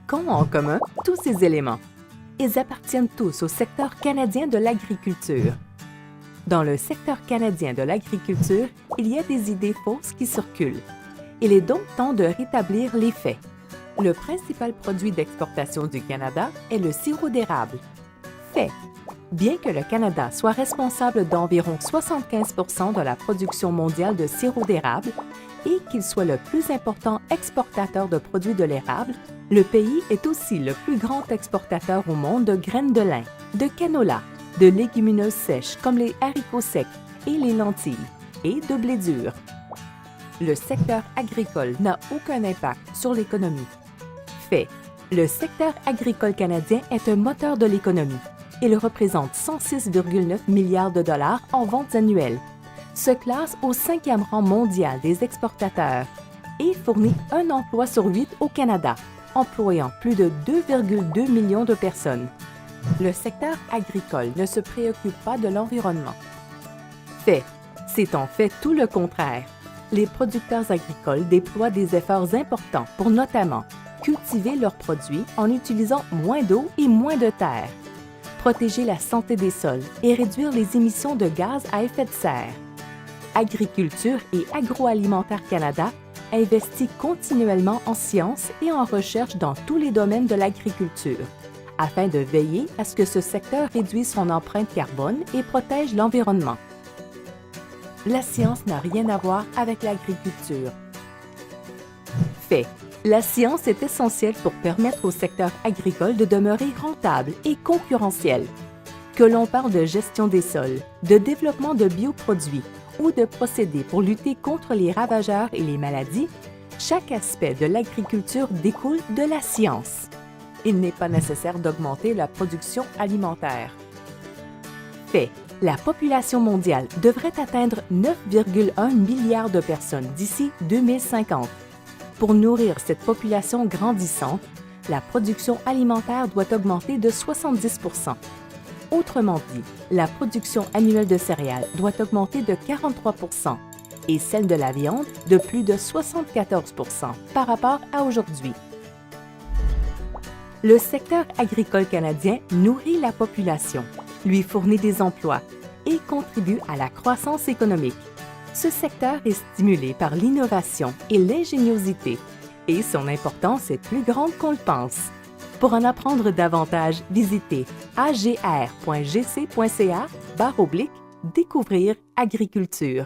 qu'ont en commun tous ces éléments? Ils appartiennent tous au secteur canadien de l'agriculture. Dans le secteur canadien de l'agriculture, il y a des idées fausses qui circulent. Il est donc temps de rétablir les faits. Le principal produit d'exportation du Canada est le sirop d'érable. Fait. Bien que le Canada soit responsable d'environ 75 % de la production mondiale de sirop d'érable et qu'il soit le plus important exportateur de produits de l'érable, le pays est aussi le plus grand exportateur au monde de graines de lin, de canola, de légumineuses sèches comme les haricots secs et les lentilles, et de blé dur. Le secteur agricole n'a aucun impact sur l'économie. Fait. Le secteur agricole canadien est un moteur de l'économie. Il représente 106,9 milliards de dollars en ventes annuelles, se classe au 5e rang mondial des exportateurs et fournit un emploi sur 8 au Canada, employant plus de 2,2 millions de personnes. Le secteur agricole ne se préoccupe pas de l'environnement. Fait. C'est en fait tout le contraire. Les producteurs agricoles déploient des efforts importants pour notamment cultiver leurs produits en utilisant moins d'eau et moins de terre, protéger la santé des sols et réduire les émissions de gaz à effet de serre. Agriculture et Agroalimentaire Canada investit continuellement en sciences et en recherche dans tous les domaines de l'agriculture, afin de veiller à ce que ce secteur réduise son empreinte carbone et protège l'environnement. La science n'a rien à voir avec l'agriculture. Fait. La science est essentielle pour permettre au secteur agricole de demeurer rentable et concurrentiel. Que l'on parle de gestion des sols, de développement de bioproduits ou de procédés pour lutter contre les ravageurs et les maladies, chaque aspect de l'agriculture découle de la science. Il n'est pas nécessaire d'augmenter la production alimentaire. Fait. La population mondiale devrait atteindre 9,1 milliards de personnes d'ici 2050. Pour nourrir cette population grandissante, la production alimentaire doit augmenter de 70 %. Autrement dit, la production annuelle de céréales doit augmenter de 43 % et celle de la viande de plus de 74 % par rapport à aujourd'hui. Le secteur agricole canadien nourrit la population, lui fournit des emplois et contribue à la croissance économique. Ce secteur est stimulé par l'innovation et l'ingéniosité, et son importance est plus grande qu'on le pense. Pour en apprendre davantage, visitez agr.gc.ca/découvrir agriculture.